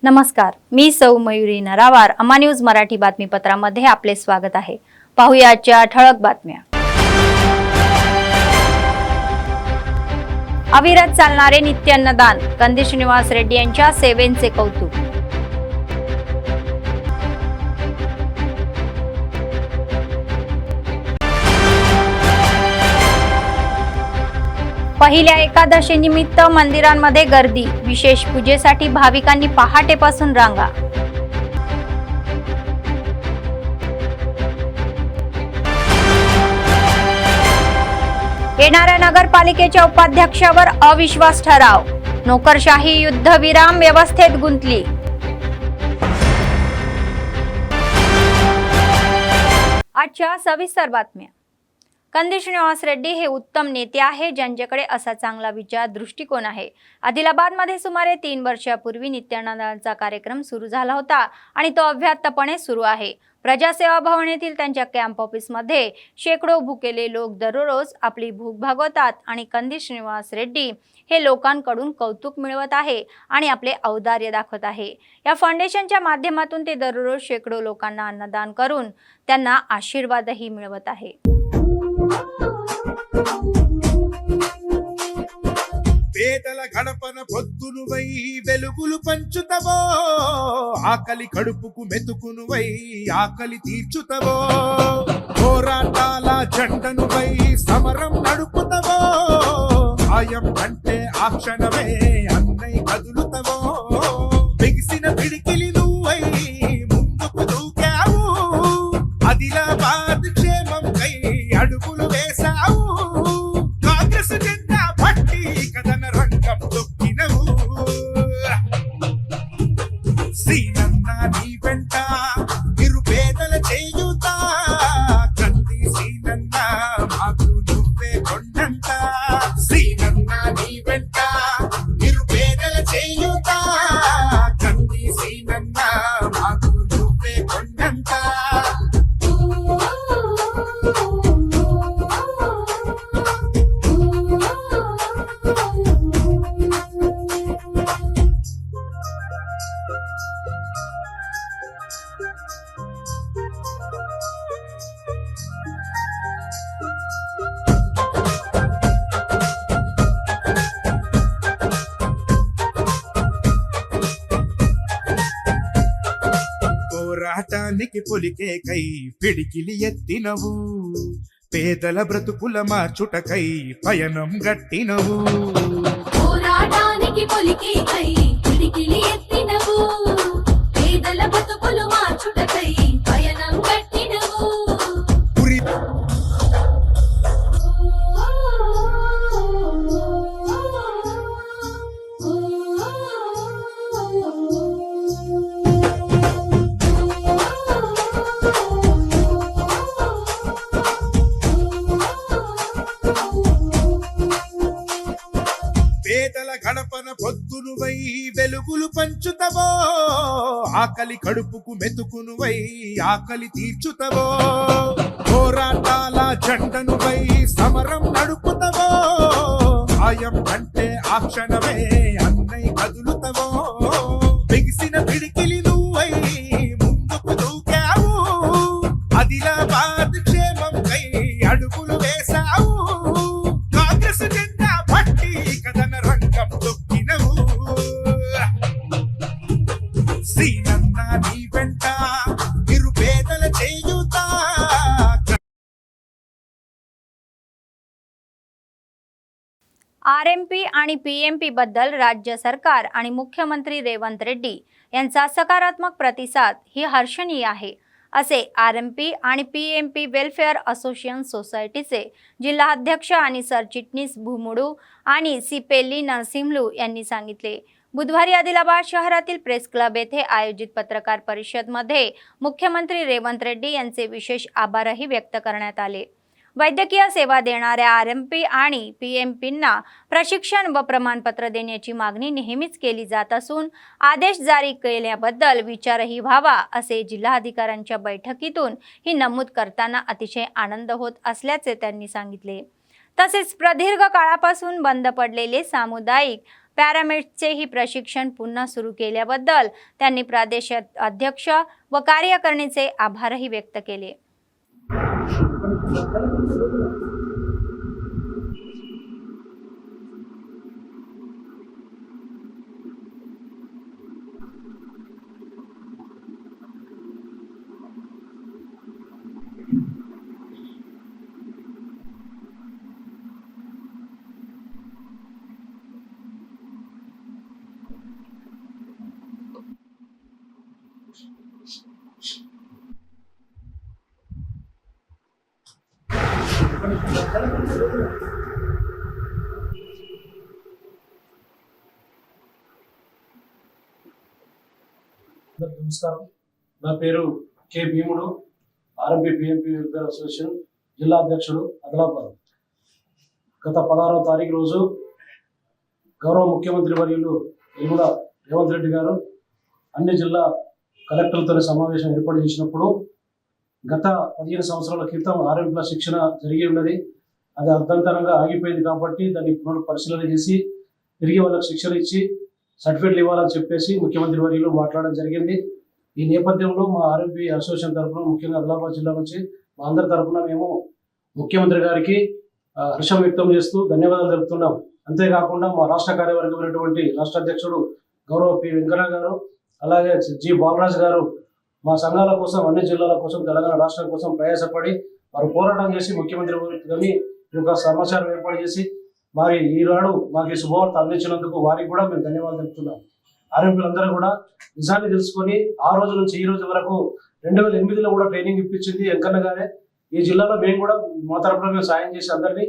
नमस्कार, मी सौ मयुरी नरावार. अमा न्यूज मराठी बातमीपत्रामध्ये आपले स्वागत आहे. पाहूया आजच्या ठळक बातम्या. अविरत चालणारे नित्य अन्नदान, कंदी श्रीनिवास रेड्डी यांच्या सेवेचे कौतुक. पहिल्या एकादशीनिमित्त मंदिरांमध्ये गर्दी, विशेष पूजेसाठी भाविकांनी पहाटेपासून रांगा. येणाऱ्या नगरपालिकेच्या उपाध्यक्षावर अविश्वास ठराव, नोकरशाही युद्धविराम व्यवस्थेत गुंतली. आजच्या सविस्तर बातम्या. कंदी श्रीनिवास रेड्डी हे उत्तम नेते आहे, ज्यांच्याकडे असा चांगला विचार दृष्टिकोन आहे. आदिलाबादमध्ये सुमारे 3 वर्षापूर्वी नित्यान्नदानाचा कार्यक्रम सुरू झाला होता आणि तो अव्याहतपणे सुरू आहे. प्रजासेवा भवन येथील त्यांच्या कॅम्प ऑफिसमध्ये शेकडो भुकेले लोक दररोज आपली भूक भागवतात आणि कंदी श्रीनिवास रेड्डी हे लोकांकडून कौतुक मिळवत आहे आणि आपले औदार्य दाखवत आहे. या फाउंडेशनच्या माध्यमातून ते दररोज शेकडो लोकांना अन्नदान करून त्यांना आशीर्वादही मिळवत आहे. పేదల గడపన పొద్దును వై వెలుగులు పంచుతవో, ఆకలి కడుపుకు మెతుకును వై ఆకలి తీర్చుతవో, పోరాటాల జెండను వై సమరం నడుపుతవో, సాయం అంటే ఆ క్షణమే అన్నై కదులుతవో, బిగిసిన పిడికిలి నువ్వై ముందుకు దూకావు, ఆదిలాబాద్ క్షేమం కై అడుగులు వేశావు, కాంగ్రెస్ జెండా పట్టి కథన రంగం తొక్కినవు, సీనన్న నీ వెంట నిరుపేదల చేయుతా, కంది సీనన్న మాకు నువ్వే కొండంట, సీనన్న నీ వెంట నిరుపేదల చేయుతా, కంది సీనన్న మాకు నువ్వే కొండంట. పోరాటానికి పొలికే కై పిడికిలి ఎత్తినవు, పేదల బ్రతుకుల మార్చుటకై పయనం గట్టినవు, పోరాటానికి పొలికే కై పిడికిలి ఎత్తినవు, పేదల బ్రతుకులు మార్చుటకై పయనం గట్టినవు, పురి పేదల గడపన పొద్దును వై వెలుగులు పంచుతవో, ఆకలి కడుపుకు మెతుకును వై ఆకలి తీర్చుతవో, పోరాటాల జెండను వై సమరం నడుపుతవో, సాయం అంటే ఆ క్షణమే అన్నై కదులుతవో, బిగిసిన పిడికిలి నువ్వై ముందుకు దూకావు, ఆదిలాబాద్ క్షేమం కై అడుగులు వేశావు, కాంగ్రెస్ జెండా పట్టి కథన రంగం తొక్కినవు, సీనన్న నీ వెంట నిరుపేదల చేయుతా. आरएमपी आणि पीएमपी बद्दल राज्य सरकार आणि मुख्यमंत्री रेवंत रेड्डी यांचा सकारात्मक प्रतिसाद ही हर्षणीय आहे, असे आरएमपी आणि पीएमपी वेलफेअर असोसिएशन सोसायटीचे जिल्हाध्यक्ष आणि सरचिटणीस भूमुडू आणि सिपेल्ली नरसिंहलू यांनी सांगितले. बुधवारी आदिलाबाद शहरातील प्रेस क्लब येथे आयोजित पत्रकार परिषदेमध्ये मुख्यमंत्री रेवंत रेड्डी यांचे विशेष आभारही व्यक्त करण्यात आले. वैद्यकीय सेवा देणाऱ्या आरएमपी आणि पीएमपींना प्रशिक्षण व प्रमाणपत्र देण्याची मागणी नेहमीच केली जात असून आदेश जारी केल्याबद्दल विचारही व्हावा असे जिल्हाधिकाऱ्यांच्या बैठकीतून ही नमूद करताना अतिशय आनंद होत असल्याचे त्यांनी सांगितले. तसेच प्रदीर्घ काळापासून बंद पडलेले सामुदायिक पॅरामेडिक्सचेही प्रशिक्षण पुन्हा सुरू केल्याबद्दल त्यांनी प्रदेश अध्यक्ष व कार्यकारिणीचे आभारही व्यक्त केले. నమస్కారం. నా పేరు కె భీముడు, ఆర్ఎంపీ పిఎంపీ వెల్ఫేర్ అసోసియేషన్ జిల్లా అధ్యక్షుడు, ఆదిలాబాద్. గత 16వ తారీఖు రోజు గౌరవ ముఖ్యమంత్రి వర్యులు యనమల రేవంత్ రెడ్డి గారు అన్ని జిల్లా కలెక్టర్లతో సమావేశం ఏర్పాటు చేసినప్పుడు గత 15 సంవత్సరాల క్రితం ఆర్ఎంపీల శిక్షణ జరిగి ఉన్నది. అది అర్థంతరంగా ఆగిపోయింది కాబట్టి దాన్ని పునఃపరిశీలన చేసి తిరిగి వాళ్ళకి శిక్షణ ఇచ్చి సర్టిఫికేట్లు ఇవ్వాలని చెప్పేసి ముఖ్యమంత్రి వర్యులు మాట్లాడడం జరిగింది. ఈ నేపథ్యంలో మా ఆర్ఎంపీ అసోసియేషన్ తరఫున, ముఖ్యంగా ఆదిలాబాద్ జిల్లా నుంచి మా అందరి తరఫున మేము ముఖ్యమంత్రి గారికి హర్షం వ్యక్తం చేస్తూ ధన్యవాదాలు తెలుపుతున్నాం. అంతేకాకుండా మా రాష్ట్ర కార్యవర్గమైనటువంటి రాష్ట్ర అధ్యక్షుడు గౌరవ పి వెంకన్న గారు, అలాగే జి బాలరాజు గారు మా సంఘాల కోసం, అన్ని జిల్లాల కోసం, తెలంగాణ రాష్ట్రం కోసం ప్రయాసపడి వారు పోరాటం చేసి ముఖ్యమంత్రి గారిని ఈ యొక్క సమాచారం ఏర్పాటు చేసి మరి ఈనాడు మాకు ఈ శుభవార్త అందించినందుకు వారికి కూడా మేము ధన్యవాదాలు తెలుపుతున్నాం. ఆర్ఎంపీలందరూ కూడా నిజాన్ని తెలుసుకొని ఆ రోజు నుంచి ఈ రోజు వరకు 2008లో కూడా ట్రైనింగ్ ఇప్పించింది వెంకన్న గారే. ఈ జిల్లాలో మేము కూడా మా తరపున మేము సాయం చేసి అందరినీ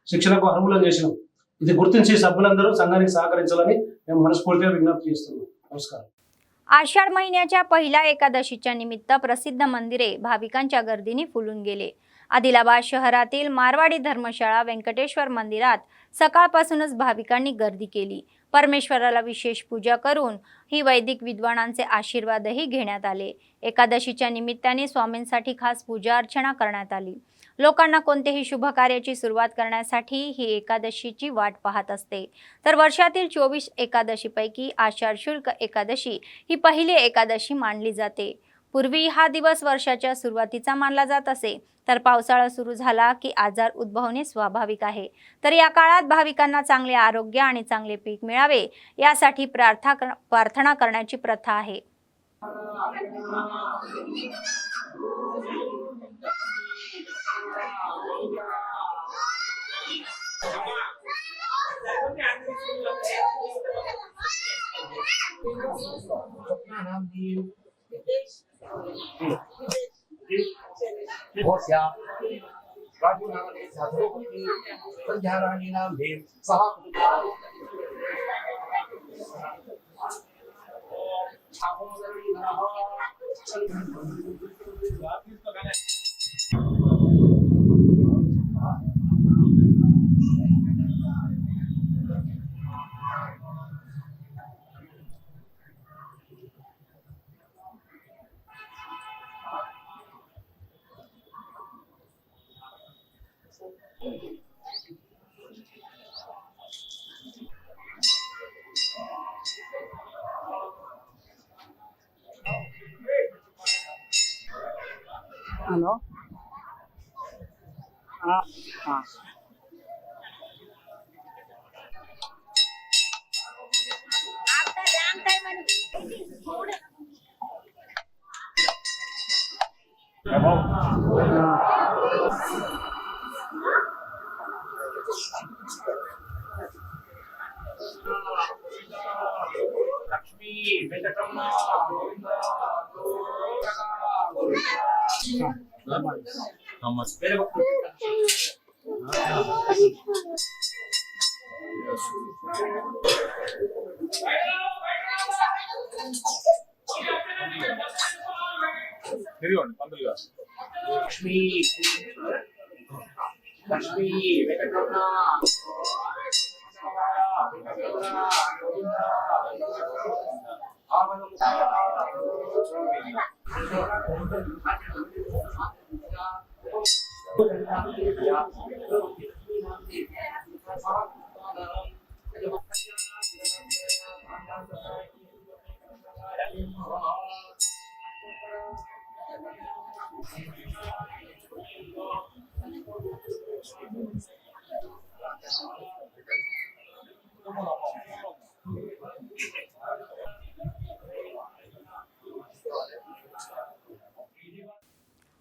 శిక్షణకు అర్హులను చేసినాం. ఇది గుర్తించి సభ్యులందరూ संघाనికి सहकारिंచాలని మేము మనస్ఫూర్తిగా విజ్ఞప్తి చేస్తున్నాం. नमस्कार. आषाढ महिन्याच्या पहिल्या एकादशीच्या निमित्त प्रसिद्ध मंदिरे भाविकांच्या गर्दीने फुलून गेले. आदिलाबाद शहरातील मारवाडी धर्मशाळा वेंकटेश्वर मंदिरात सकाळपासूनच भाविकांनी गर्दी केली. परमेश्वराला विशेष पूजा करून ही वैदिक विद्वानांचे आशीर्वादही घेण्यात आले. एकादशीच्या निमित्ताने स्वामींसाठी खास पूजा अर्चना करण्यात आली. लोकांना कोणतेही शुभ कार्याची सुरुवात करण्यासाठी ही एकादशीची वाट पाहत असते. तर वर्षातील 24 एकादशीपैकी आषाढ शुल्क एकादशी ही पहिली एकादशी मानली जाते. पूर्वी हा दिवस वर्षाच्या सुरुवातीचा मानला जात असे, तर पावसाळा सुरू झाला की आजार उद्भवणे स्वाभाविक आहे. तर या काळात भाविकांना चांगले आरोग्य आणि चांगले पीक मिळावे यासाठी प्रार्थना करण्याची प्रथा आहे. Hello. लक्ष्मी वेंकटरमण गोविंद मेरे लक्ष्मी लक्ष्मी वेंकटरमण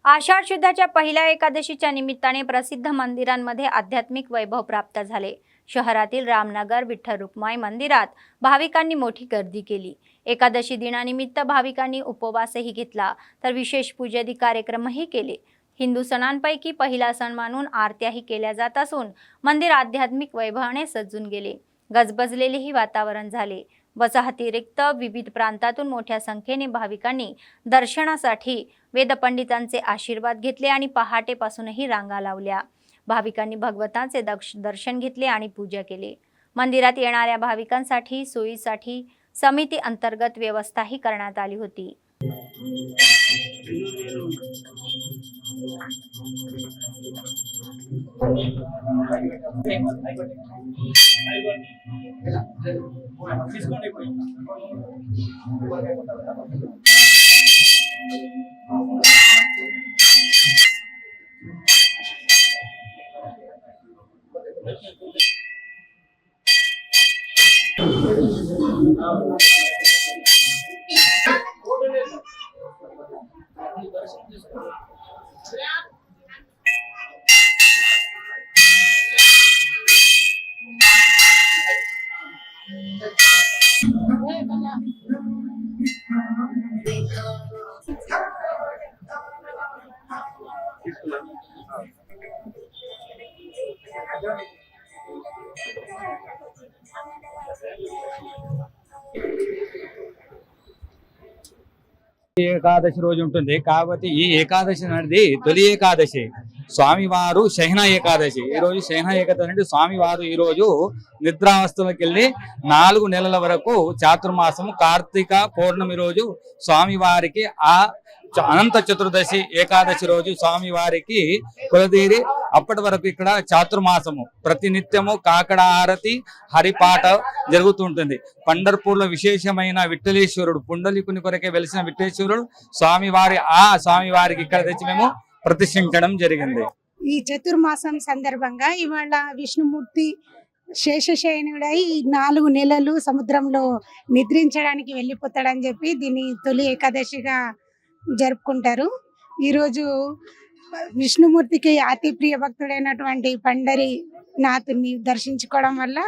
आषाढ शुद्धाच्या पहिल्या एकादशीच्या निमित्ताने प्रसिद्ध मंदिरांमध्ये आध्यात्मिक वैभव प्राप्त झाले. शहरातील रामनगर विठ्ठल रुक्माई मंदिरात भाविकांनी मोठी गर्दी केली. एकादशी दिनानिमित्त भाविकांनी उपवासही घेतला तर विशेष पूजादी कार्यक्रमही केले. हिंदू सणांपैकी पहिला सण मानून आरत्याही केल्या जात असून मंदिर आध्यात्मिक वैभवाने सजून गेले. गजबजलेलेही वातावरण झाले. वसाहतीरिक्त विविध प्रांतातून मोठ्या संख्येने भाविकांनी दर्शनासाठी वेदपंडितांचे आशीर्वाद घेतले आणि पहाटेपासूनही रांगा लावल्या. भाविकांनी भगवंतांचे दर्शन घेतले आणि पूजा केली. मंदिरात येणाऱ्या भाविकांसाठी सोयीसाठी समिती अंतर्गत व्यवस्थाही करण्यात आली होती. ఏకాదశి రోజు ఉంటుంది కాబట్టి ఈ ఏకాదశి అనేది తొలి ఏకాదశి. స్వామివారు శయన ఏకాదశి. ఈ రోజు శయన ఏకాదశి అంటే స్వామివారు ఈ రోజు నిద్రావస్థలోకి వెళ్ళి 4 నెలల వరకు చాతుర్మాసము కార్తీక పౌర్ణమి రోజు స్వామివారికి ఆ అనంత చతుర్దశి ఏకాదశి రోజు స్వామివారికి కొలదీరి అప్పటి వరకు ఇక్కడ చాతుర్మాసము ప్రతినిత్యము కాకడ ఆరతి హరిపాట జరుగుతుంటుంది. పండర్పూర్లో విశేషమైన విఠలేశ్వరుడు పుండలికుని కొరకే వెలిసిన విఠలేశ్వరుడు స్వామివారికి ఇక్కడ తెచ్చి మేము ప్రతిష్ఠించడం జరిగింది. ఈ చతుర్మాసం సందర్భంగా ఇవాళ విష్ణుమూర్తి శేషశయనుడై 4 నెలలు సముద్రంలో నిద్రించడానికి వెళ్ళిపోతాడని చెప్పి దీన్ని తొలి ఏకాదశిగా జరుపుకుంటారు. ఈరోజు విష్ణుమూర్తికి అతి ప్రియ భక్తుడైనటువంటి పండరీనాథుని దర్శించుకోవడం వల్ల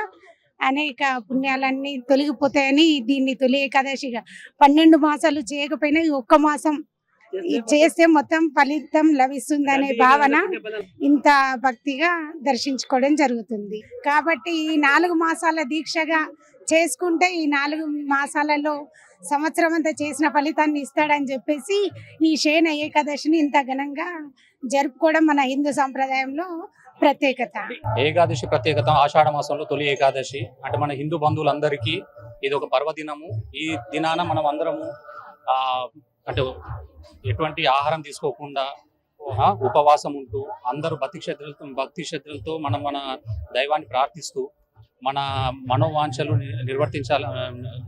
అనేక పుణ్యాలన్నీ తొలగిపోతాయని దీన్ని తొలి ఏకాదశిగా 12 మాసాలు చేయకపోయినా ఈ ఒక్క మాసం చేస్తే మొత్తం ఫలితం లభిస్తుందనే భావన ఇంత భక్తిగా దర్శించుకోవడం జరుగుతుంది. కాబట్టి ఈ 4 మాసాల దీక్షగా చేసుకుంటే ఈ 4 మాసాలలో సంవత్సరం అంతా చేసిన ఫలితాన్ని ఇస్తాడని చెప్పేసి ఈ శయన ఏకాదశిని ఇంత ఘనంగా జరుపుకోవడం మన హిందూ సంప్రదాయంలో ప్రత్యేకత. ఏకాదశి ప్రత్యేకత ఆషాఢ మాసంలో తొలి ఏకాదశి అంటే మన హిందూ బంధువులందరికీ ఇది ఒక పర్వదినము. ఈ దినాన మనం అందరము అంటే ఎటువంటి ఆహారం తీసుకోకుండా ఉపవాసం ఉంటూ అందరూ భక్తి శ్రద్ధలతో మనం మన దైవాన్ని ప్రార్థిస్తూ మన मनोवांछలు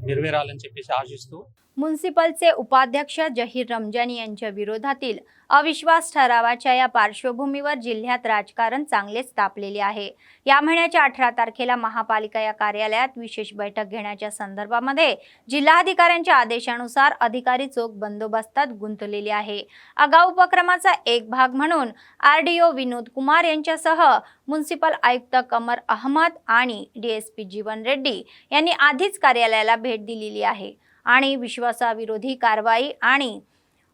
निर्वेराలని చెప్పేసి ఆశిస్తూ म्युनिसिपलचे उपाध्यक्ष जहीर रमजानी यांच्या विरोधातील अविश्वास ठरावाच्या या पार्श्वभूमीवर जिल्ह्यात राजकारण चांगलेच तापलेले आहे. या महिन्याच्या 18 तारखेला महापालिका या कार्यालयात विशेष बैठक घेण्याच्या संदर्भामध्ये जिल्हाधिकाऱ्यांच्या आदेशानुसार अधिकारी चोख बंदोबस्तात गुंतलेले आहे. आगाऊ उपक्रमाचा एक भाग म्हणून आरडीओ विनोद कुमार यांच्यासह म्युनिसिपल आयुक्त कमर अहमद आणि डीएसपी जीवन रेड्डी यांनी आधीच कार्यालयाला भेट दिलेली आहे आणि विश्वासाविरोधी कारवाई आणि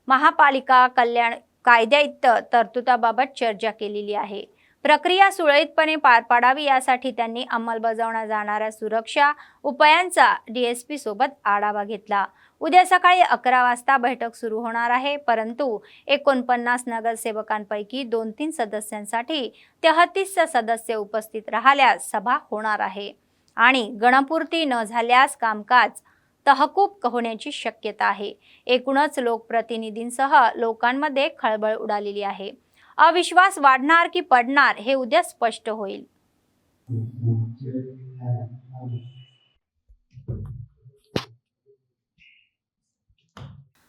महापालिका कल्याण कायद्यात तरतुदाबाबत चर्चा केलेली आहे. प्रक्रिया सुरळीतपणे पार पाडावी यासाठी त्यांनी अंमलबजावण्यात जाणाऱ्या सुरक्षा उपायांचा डीएसपी सोबत आढावा घेतला. उद्या सकाळी 11 वाजता बैठक सुरू होणार आहे. परंतु 49 नगरसेवकांपैकी 2-3 सदस्यांसाठी 33 सदस्य उपस्थित राहिल्यास सभा होणार आहे आणि गणपूर्ती न झाल्यास कामकाज तहकूब होण्याची शक्यता आहे. एकूणच लोकप्रतिनिधींसह लोकांमध्ये खळबळ उडालेली आहे. अविश्वास वाढणार की पडणार हे उद्या स्पष्ट होईल.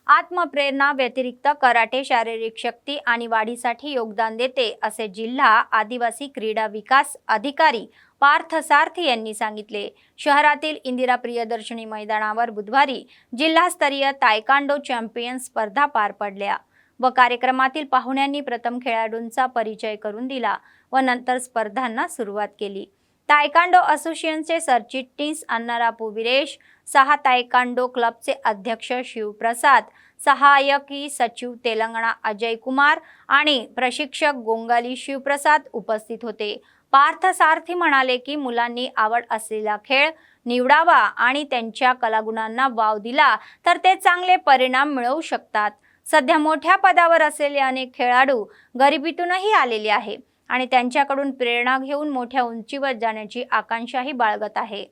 आत्मप्रेरणा व्यतिरिक्त कराटे शारीरिक शक्ती आणि वाढीसाठी योगदान देते असे जिल्हा आदिवासी क्रीडा विकास अधिकारी पार्थ सारथी यांनी सांगितले. शहरातील इंदिरा प्रियदर्शनी मैदानावर बुधवारी जिल्हास्तरीय तायकांडो चॅम्पियन स्पर्धा पार पडल्या व कार्यक्रमातील पाहुण्यांनी प्रथम खेळाडूंचा परिचय करून दिला व नंतर स्पर्धांना सुरुवात केली. तायकांडो असोसिएशनचे सरचिटणीस अन्नारापू विरेश, 6 तायकांडो क्लबचे अध्यक्ष शिवप्रसाद, सहाय्यकी सचिव तेलंगणा अजय कुमार आणि प्रशिक्षक गोंगाली शिवप्रसाद उपस्थित होते. पार्थ सारथी म्हणाले की मुलांनी आवड असलेला खेळ निवडावा आणि त्यांच्या कलागुणांना वाव दिला तर ते चांगले परिणाम मिळवू शकतात. सध्या मोठ्या पदावर असलेले अनेक खेळाडू गरिबीतूनही आलेले आहे आणि त्यांच्याकडून प्रेरणा घेऊन मोठ्या उंचीवर जाण्याची आकांक्षाही बाळगत आहे.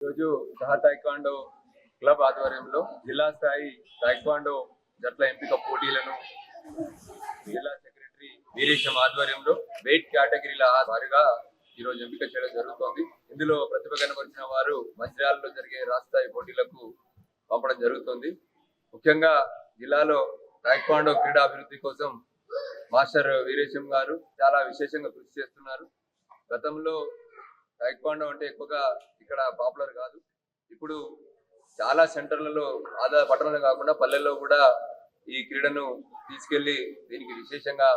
ఈరోజు సహా తాయిక్వాండో క్లబ్ ఆధ్వర్యంలో జిల్లా స్థాయి తాయిక్వాండో జట్ల ఎంపిక పోటీలను జిల్లా సెక్రటరీ వీరేశం ఆధ్వర్యంలో వెయిట్ కేటగిరీల వారిగా ఈరోజు ఎంపిక చేయడం జరుగుతోంది. ఇందులో ప్రతిభ కనబరిచిన వారు మంచిర్యాలలో జరిగే రాష్ట్ర స్థాయి పోటీలకు పంపడం జరుగుతుంది. ముఖ్యంగా జిల్లాలో తాయిక్వాండో క్రీడా అభివృద్ధి కోసం మాస్టర్ వీరేశం గారు చాలా విశేషంగా కృషి చేస్తున్నారు. గతంలో తాయిక్వాండో అంటే ఎక్కువగా ఇక్కడ పాపులర్ కాదు. ఇప్పుడు చాలా సెంటర్లలో పట్టణంలో కాకుండా పల్లెల్లో కూడా ఈ క్రీడను తీసుకెళ్లి దీనికి విశేషంగా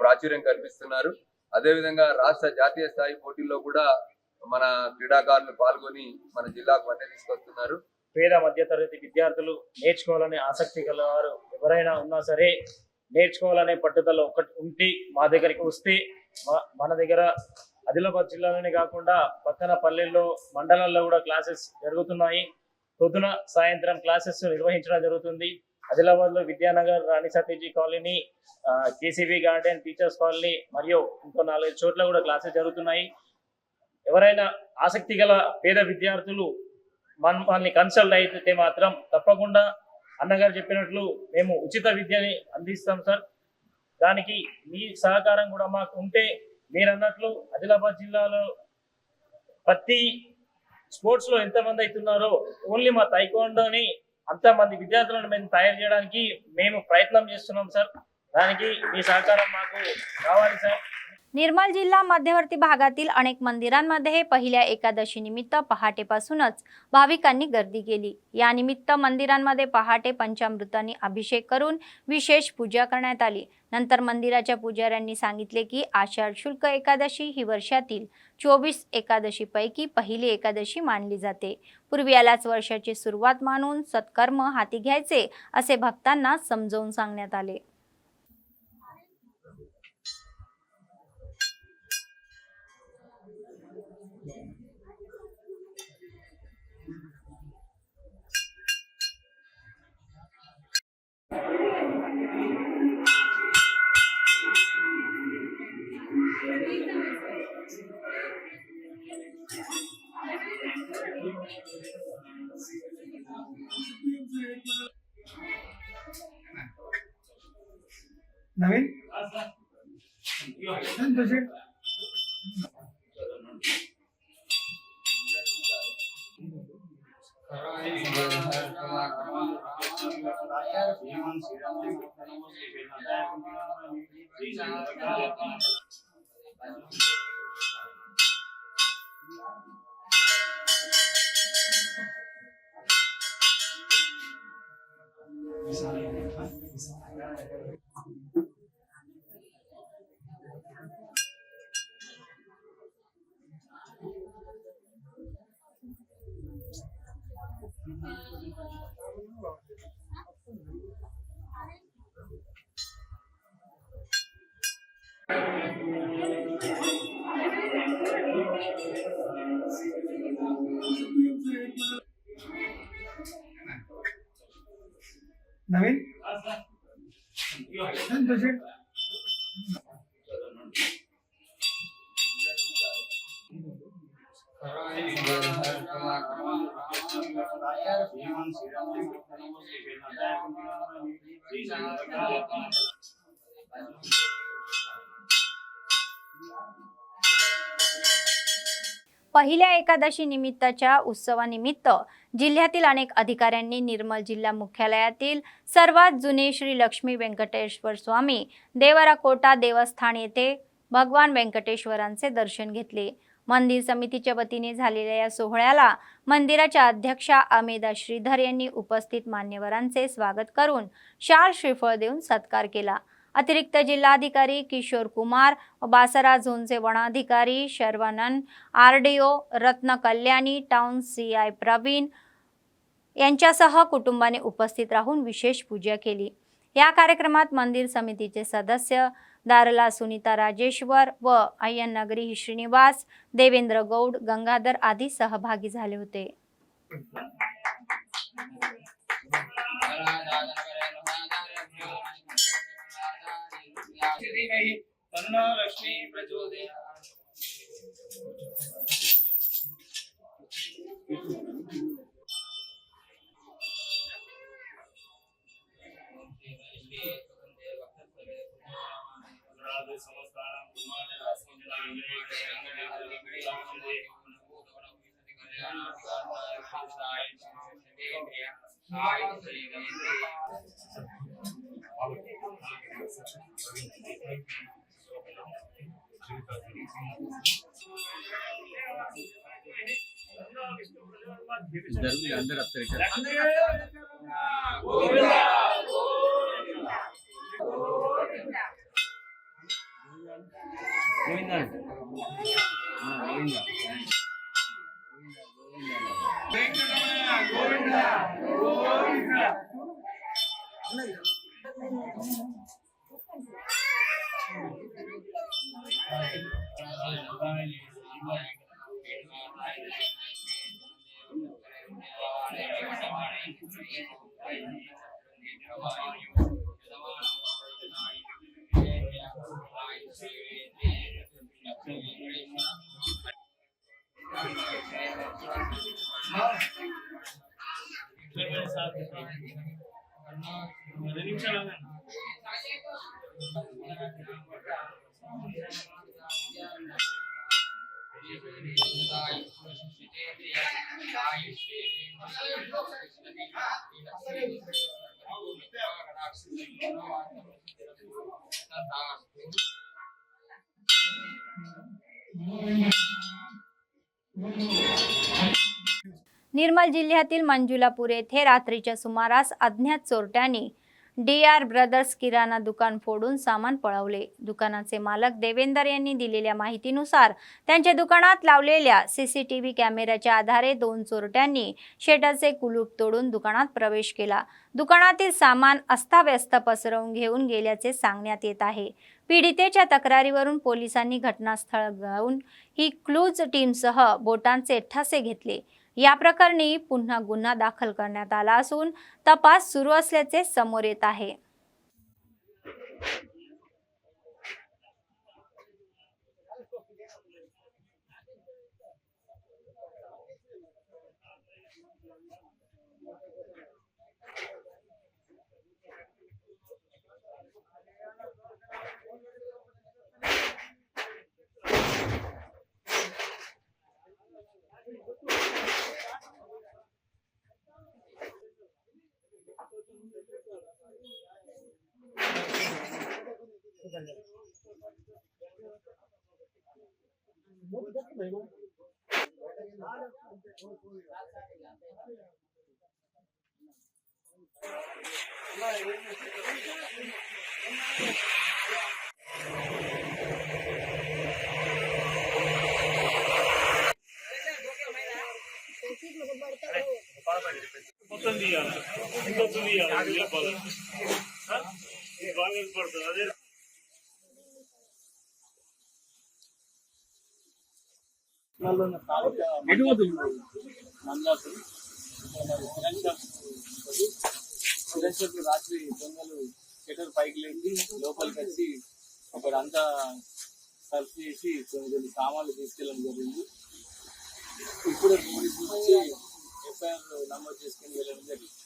ప్రాచుర్యం కల్పిస్తున్నారు. అదేవిధంగా రాష్ట్ర జాతీయ స్థాయి పోటీల్లో కూడా మన క్రీడాకారులు పాల్గొని మన జిల్లాకు వన్నె తీసుకొస్తున్నారు. పేద మధ్యతరగతి విద్యార్థులు నేర్చుకోవాలనే ఆసక్తి గలవారు ఎవరైనా ఉన్నా సరే నేర్చుకోవాలనే పట్టుదల ఒకటి ఉంటే మా దగ్గరికి వస్తే మన దగ్గర ఆదిలాబాద్ జిల్లాలోనే కాకుండా పక్కన పల్లెల్లో మండలాల్లో కూడా క్లాసెస్ జరుగుతున్నాయి. పొద్దున సాయంత్రం క్లాసెస్ నిర్వహించడం జరుగుతుంది. ఆదిలాబాద్లో Vidyanagar, Rani Satiji colony, KCB garden, teachers colony మరియు ఇంకో 4 చోట్ల కూడా క్లాసెస్ జరుగుతున్నాయి. ఎవరైనా ఆసక్తి గల పేద విద్యార్థులు మనల్ని కన్సల్ట్ అయితే మాత్రం తప్పకుండా అన్నగారు చెప్పినట్లు మేము ఉచిత విద్యని అందిస్తాం సార్. దానికి మీ సహకారం కూడా మాకు ఉంటే మీరు అన్నట్లు ఆదిలాబాద్ జిల్లాలో ప్రతి స్పోర్ట్స్లో ఎంతమంది అవుతున్నారో ఓన్లీ మా తైక్వాండోని అంతమంది विद्यार्थी మేము తయారు చేయడానికి మేము ప్రయత్నం చేస్తున్నాం సార్. దానికి మీ సహకారం మాకు కావాలి సార్. निर्मल जिल्हा मध्यवर्ती भागातील अनेक मंदिरांमध्ये पहिल्या एकादशी निमित्त पहाटेपासूनच भाविकांनी गर्दी केली. या निमित्त मंदिरांमध्ये पहाटे पंचामृतांनी अभिषेक करून विशेष पूजा करण्यात आली. नंतर मंदिराच्या पुजाऱ्यांनी सांगितले की आषाढ शुल्क एकादशी ही वर्षातील 24 एकादशीपैकी पहिली एकादशी मानली जाते. पूर्वी यालाच वर्षाची सुरुवात मानून सत्कर्म हाती घ्यायचे असे भक्तांना समजावून सांगण्यात आले. नवीन नवीन पहिल्या एकादशी निमित्ताच्या उत्सवानिमित्त जिल्ह्यातील अनेक अधिकाऱ्यांनी निर्मल जिल्हा मुख्यालयातील सर्वात जुने श्री लक्ष्मी व्यंकटेश्वर स्वामी देवराकोटा देवस्थान येथे भगवान व्यंकटेश्वरांचे दर्शन घेतले। मंदिर समितीच्या वतीने झालेल्या या सोहळ्याला मंदिराच्या अध्यक्षा अमेदा श्रीधर यांनी उपस्थित मान्यवरांचे स्वागत करून शाल श्रीफळ देऊन सत्कार केला। अतिरिक्त जिल्हाधिकारी किशोर कुमार व बासरा झोनचे वनाधिकारी शर्वानन, आरडीओ रत्न कल्याणी, टाउन सीआय प्रवीण यांच्यासह कुटुंबाने उपस्थित राहून विशेष पूजा केली। या कार्यक्रमात मंदिर समितीचे सदस्य दारला सुनीता राजेश्वर व अय्यनगरी श्रीनिवास, देवेंद्र गौड, गंगाधर आदी सहभागी झाले होते। लक्ष्मी प्रचोदयात्। निर्मल जिल्ह्यातील मंजुलापूर येथे रात्रीच्या सुमारास अज्ञात चोरट्यांनी DR ब्रदर्स किराणा दुकान फोडून सामान पळवले। दुकानाचे मालक देवेंद्र यांनी दिलेल्या माहितीनुसार त्यांच्या दुकानात लावलेल्या CCTV कॅमेऱ्याच्या आधारे 2 चोरट्यांनी शटरचे कुलूप तोडून दुकानात प्रवेश केला। दुकानातील सामान अस्ताव्यस्त पसरवून घेऊन गेल्याचे सांगण्यात येत आहे। पीडितेच्या तक्रारीवरून पोलिसांनी घटनास्थळ जाऊन ही क्लूज टीमसह बोटांचे ठसे घेतले। या प्रकरणी पुन्हा गुन्हा दाखल करण्यात आला असून तपास सुरू असल्याचे समोर येत आहे। రాత్రి దొంగలు షటర్ పైకి లేచి లోపలికి వచ్చి అక్కడంతా సర్చ్ చేసి కొన్ని సామాన్లు తీసుకెళ్ళడం జరిగింది. ఇప్పుడు పోలీసు వచ్చి एफआईआर नंबर చేసుకుని వెళ్ళడం జరిగింది.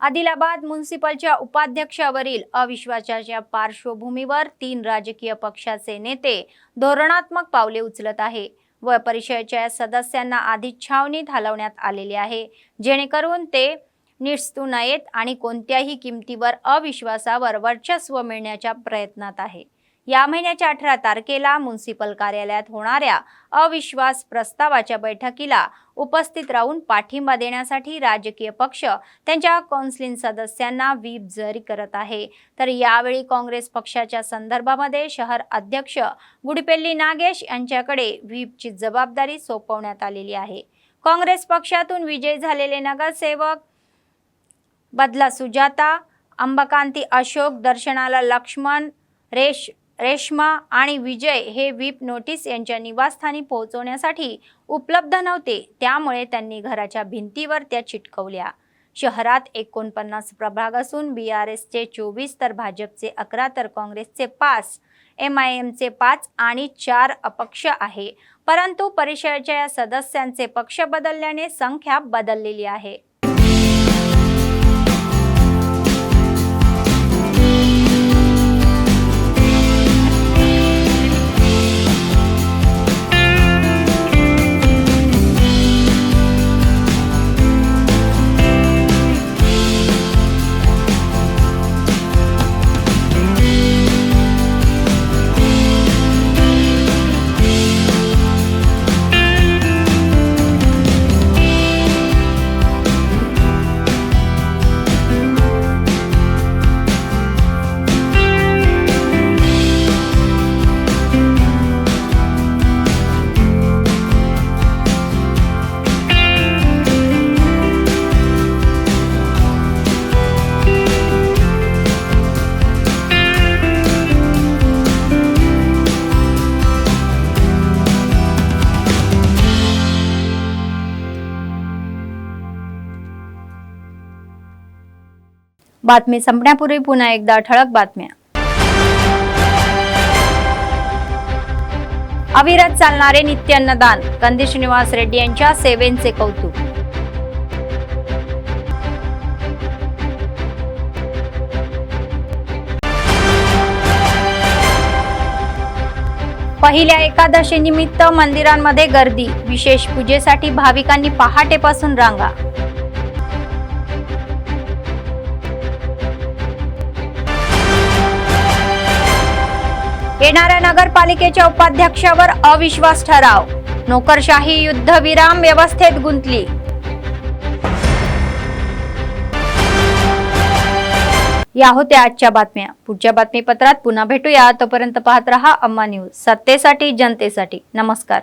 आदिलाबाद म्युनिसिपलच्या उपाध्यक्षावरील अविश्वासाच्या पार्श्वभूमीवर 3 राजकीय पक्षाचे नेते धोरणात्मक पावले उचलत आहे व परिषदेच्या सदस्यांना आधीच छावणीत हलवण्यात आलेले आहे, जेणेकरून ते निसटू नयेत आणि कोणत्याही किमतीवर अविश्वासावर वर्चस्व मिळण्याच्या प्रयत्नात आहे. या महिन्याच्या 18 तारखेला म्युनिसिपल कार्यालयात होणाऱ्या अविश्वास प्रस्तावाच्या बैठकीला उपस्थित राहून पाठिंबा देण्यासाठी राजकीय पक्ष त्यांच्या काउन्सिल सदस्यांना व्हीप जारी करत आहे. तर यावेळी काँग्रेस पक्षाच्या संदर्भामध्ये शहर अध्यक्ष गुडीपेल्ली नागेश यांच्याकडे व्हीपची जबाबदारी सोपवण्यात आलेली आहे. काँग्रेस पक्षातून विजयी झालेले नगरसेवक बदला सुजाता, अंबकांती अशोक, दर्शनाला लक्ष्मण, रेश्मा आणि विजय हे व्हीप नोटीस यांच्या निवासस्थानी पोहोचवण्यासाठी उपलब्ध नव्हते, त्यामुळे त्यांनी घराच्या भिंतीवर त्या चिटकवल्या. शहरात 49 प्रभाग असून बीआरएसचे 24 तर भाजपचे 11 तर काँग्रेसचे 5, एमआयएमचे 5 आणि 4 अपक्ष आहे. परंतु परिषदेच्या या सदस्यांचे पक्ष बदलल्याने संख्या बदललेली आहे. बातमी संपण्यापूर्वी पुन्हा एकदा ठळक बातम्या. अविरत चालणारे नित्य अन्नदान, कंदी श्रीनिवास रेड्डी यांच्या सेवेचे कौतुक. पहिल्या एकादशी निमित्त मंदिरांमध्ये गर्दी, विशेष पूजेसाठी भाविकांनी पहाटेपासून रांगा. येणाऱ्या नगरपालिकेच्या उपाध्यक्षावर अविश्वास ठराव, नोकरशाही युद्धविराम व्यवस्थेत गुंतली. या होत्या आजच्या बातम्या. पुढच्या बातमीपत्रात पुन्हा भेटूया. तोपर्यंत पाहत रहा अम्मा न्यूज, सत्तेसाठी जनतेसाठी. नमस्कार.